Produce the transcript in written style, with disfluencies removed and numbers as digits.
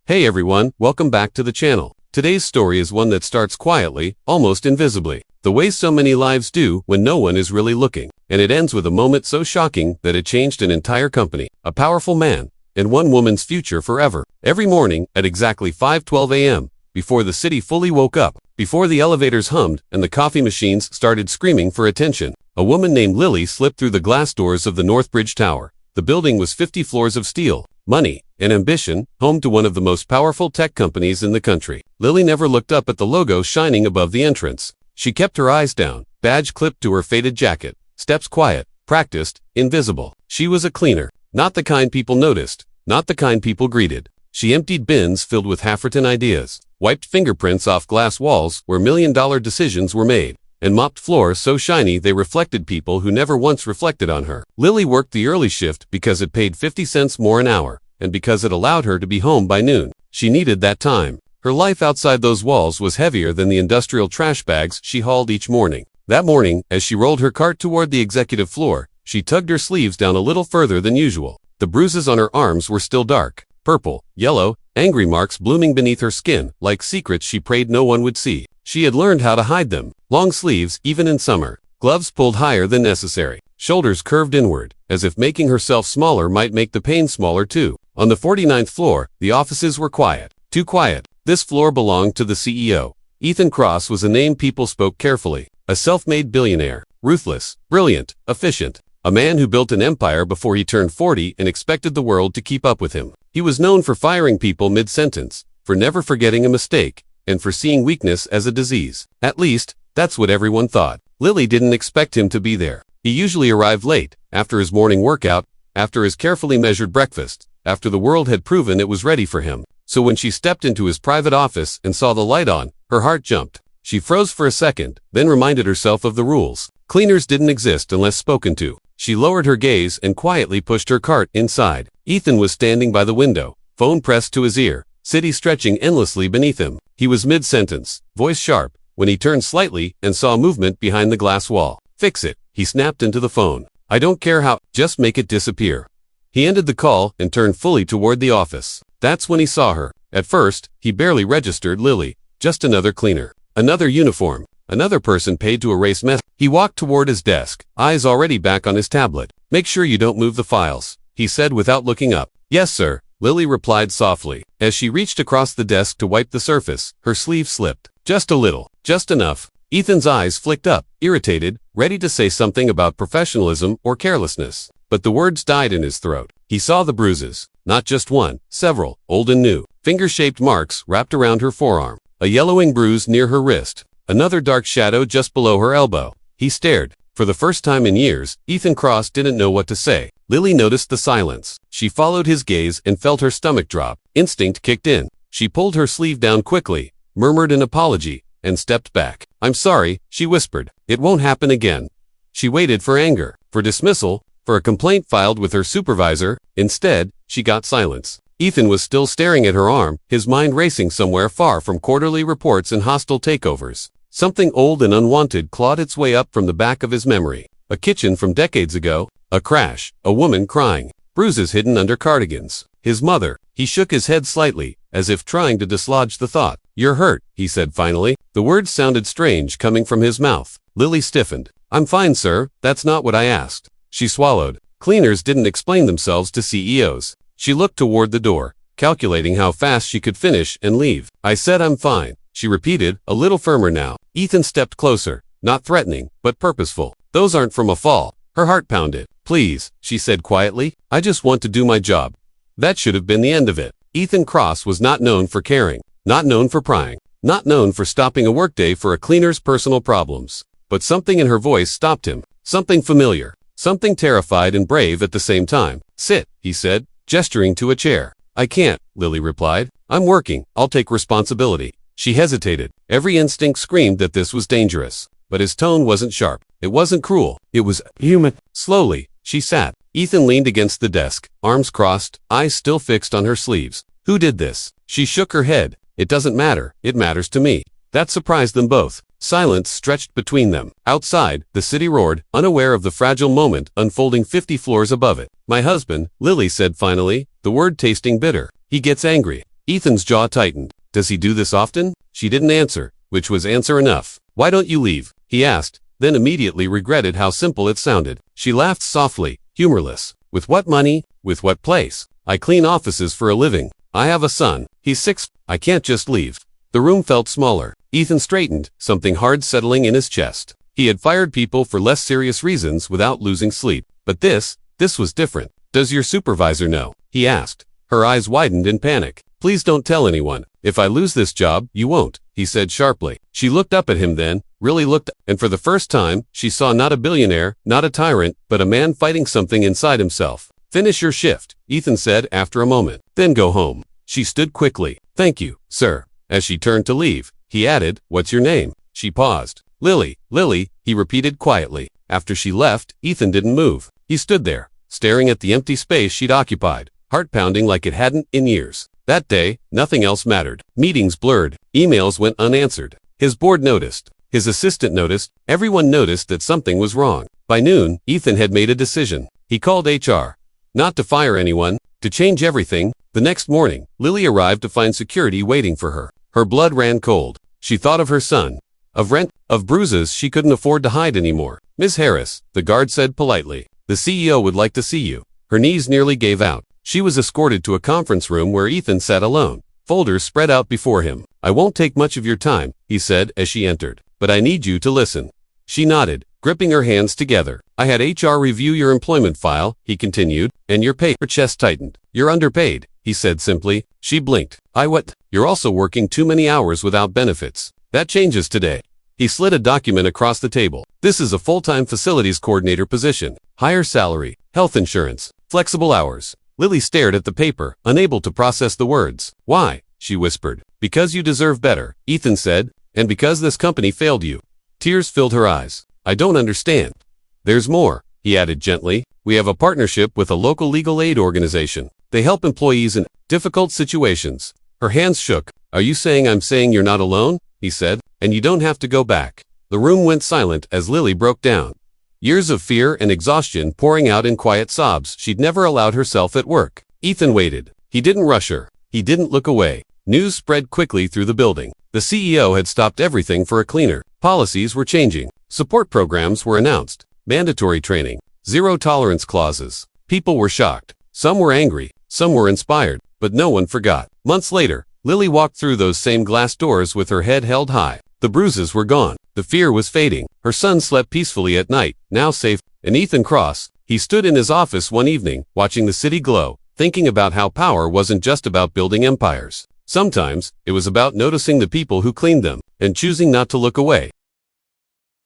Hey everyone, welcome back to the channel. Today's story is one that starts quietly, almost invisibly, the way so many lives do when no one is really looking. And it ends with a moment so shocking that it changed an entire company, a powerful man, and one woman's future forever. Every morning, at exactly 5:12 a.m., before the city fully woke up, before the elevators hummed and the coffee machines started screaming for attention, a woman named Lily slipped through the glass doors of the North Bridge Tower. The building was 50 floors of steel, money, and ambition, home to one of the most powerful tech companies in the country. Lily never looked up at the logo shining above the entrance. She kept her eyes down, badge clipped to her faded jacket, steps quiet, practiced, invisible. She was a cleaner, not the kind people noticed, not the kind people greeted. She emptied bins filled with half-written ideas, wiped fingerprints off glass walls where million-dollar decisions were made, and mopped floors so shiny they reflected people who never once reflected on her. Lily worked the early shift because it paid 50 cents more an hour, and because it allowed her to be home by noon. She needed that time. Her life outside those walls was heavier than the industrial trash bags she hauled each morning. That morning, as she rolled her cart toward the executive floor, she tugged her sleeves down a little further than usual. The bruises on her arms were still dark, purple, yellow, angry marks blooming beneath her skin, like secrets she prayed no one would see. She had learned how to hide them. Long sleeves, even in summer. Gloves pulled higher than necessary. Shoulders curved inward, as if making herself smaller might make the pain smaller too. On the 49th floor, the offices were quiet. Too quiet. This floor belonged to the CEO. Ethan Cross was a name people spoke carefully. A self-made billionaire. Ruthless, brilliant, efficient. A man who built an empire before he turned 40 and expected the world to keep up with him. He was known for firing people mid-sentence, for never forgetting a mistake, and for seeing weakness as a disease. At least, that's what everyone thought. Lily didn't expect him to be there. He usually arrived late, after his morning workout, after his carefully measured breakfast, after the world had proven it was ready for him. So when she stepped into his private office and saw the light on, her heart jumped. She froze for a second, then reminded herself of the rules. Cleaners didn't exist unless spoken to. She lowered her gaze and quietly pushed her cart inside. Ethan was standing by the window, phone pressed to his ear, city stretching endlessly beneath him. He was mid-sentence, voice sharp, when he turned slightly and saw movement behind the glass wall. "Fix it," he snapped into the phone. "I don't care how, just make it disappear." He ended the call and turned fully toward the office. That's when he saw her. At first, he barely registered Lily. Just another cleaner. Another uniform. Another person paid to erase mess. He walked toward his desk, eyes already back on his tablet. "Make sure you don't move the files," he said without looking up. "Yes, sir," Lily replied softly. As she reached across the desk to wipe the surface, her sleeve slipped. Just a little. Just enough. Ethan's eyes flicked up, irritated, ready to say something about professionalism or carelessness. But the words died in his throat. He saw the bruises. Not just one, several, old and new. Finger-shaped marks wrapped around her forearm. A yellowing bruise near her wrist. Another dark shadow just below her elbow. He stared. For the first time in years, Ethan Cross didn't know what to say. Lily noticed the silence. She followed his gaze and felt her stomach drop. Instinct kicked in. She pulled her sleeve down quickly, murmured an apology, and stepped back. "I'm sorry," she whispered. "It won't happen again." She waited for anger, for dismissal, for a complaint filed with her supervisor. Instead, she got silence. Ethan was still staring at her arm, his mind racing somewhere far from quarterly reports and hostile takeovers. Something old and unwanted clawed its way up from the back of his memory. A kitchen from decades ago, a crash, a woman crying, bruises hidden under cardigans. His mother. He shook his head slightly, as if trying to dislodge the thought. "You're hurt," he said finally. The words sounded strange coming from his mouth. Lily stiffened. "I'm fine, sir. That's not what I asked." She swallowed. Cleaners didn't explain themselves to CEOs. She looked toward the door, calculating how fast she could finish and leave. "I said I'm fine," she repeated, a little firmer now. Ethan stepped closer, not threatening, but purposeful. "Those aren't from a fall." Her heart pounded. "Please," she said quietly, "I just want to do my job." That should have been the end of it. Ethan Cross was not known for caring, not known for prying, not known for stopping a workday for a cleaner's personal problems. But something in her voice stopped him. Something familiar. Something terrified and brave at the same time. "Sit," he said, gesturing to a chair. "I can't," Lily replied. "I'm working. I'll take responsibility." She hesitated. Every instinct screamed that this was dangerous. But his tone wasn't sharp. It wasn't cruel. It was human. Slowly, she sat. Ethan leaned against the desk, arms crossed, eyes still fixed on her sleeves. "Who did this?" She shook her head. "It doesn't matter. It matters to me." That surprised them both. Silence stretched between them. Outside, the city roared, unaware of the fragile moment unfolding 50 floors above it. "My husband," Lily said finally, the word tasting bitter. "He gets angry. Ethan's jaw tightened. Does he do this often? She didn't answer, which was answer enough. Why don't you leave? He asked, then immediately regretted how simple it sounded. She laughed softly, humorless. With what money? With what place? I clean offices for a living. I have a son. He's 6. I can't just leave. The room felt smaller. Ethan straightened, something hard settling in his chest. He had fired people for less serious reasons without losing sleep. But this was different. Does your supervisor know? He asked. Her eyes widened in panic. Please don't tell anyone. If I lose this job, you won't, he said sharply. She looked up at him then, really looked, and for the first time, she saw not a billionaire, not a tyrant, but a man fighting something inside himself. Finish your shift, Ethan said after a moment. Then go home. She stood quickly. Thank you, sir. As she turned to leave, he added, what's your name? She paused. Lily, he repeated quietly. After she left, Ethan didn't move. He stood there, staring at the empty space she'd occupied, heart pounding like it hadn't in years. That day, nothing else mattered. Meetings blurred. Emails went unanswered. His board noticed. His assistant noticed. Everyone noticed that something was wrong. By noon, Ethan had made a decision. He called HR. Not to fire anyone, to change everything. The next morning, Lily arrived to find security waiting for her. Her blood ran cold. She thought of her son, of rent, of bruises she couldn't afford to hide anymore. Ms. Harris, the guard said politely, the CEO would like to see you. Her knees nearly gave out. She was escorted to a conference room where Ethan sat alone, folders spread out before him. I won't take much of your time, he said as she entered, but I need you to listen. She nodded, gripping her hands together. I had HR review your employment file, he continued, and your pay. Her chest tightened. You're underpaid, he said simply. She blinked. What? You're also working too many hours without benefits. That changes today. He slid a document across the table. This is a full-time facilities coordinator position. Higher salary, health insurance, flexible hours. Lily stared at the paper, unable to process the words. Why? She whispered. Because you deserve better, Ethan said, and because this company failed you. Tears filled her eyes. I don't understand. There's more, he added gently. We have a partnership with a local legal aid organization. They help employees in difficult situations. Her hands shook. Are you saying I'm saying you're not alone? He said, and you don't have to go back. The room went silent as Lily broke down. Years of fear and exhaustion pouring out in quiet sobs she'd never allowed herself at work. Ethan waited. He didn't rush her. He didn't look away. News spread quickly through the building. The CEO had stopped everything for a cleaner. Policies were changing. Support programs were announced. Mandatory training. Zero tolerance clauses. People were shocked. Some were angry. Some were inspired. But no one forgot. Months later, Lily walked through those same glass doors with her head held high. The bruises were gone. The fear was fading. Her son slept peacefully at night, now safe. And Ethan Cross, he stood in his office one evening, watching the city glow, thinking about how power wasn't just about building empires. Sometimes, it was about noticing the people who cleaned them, and choosing not to look away.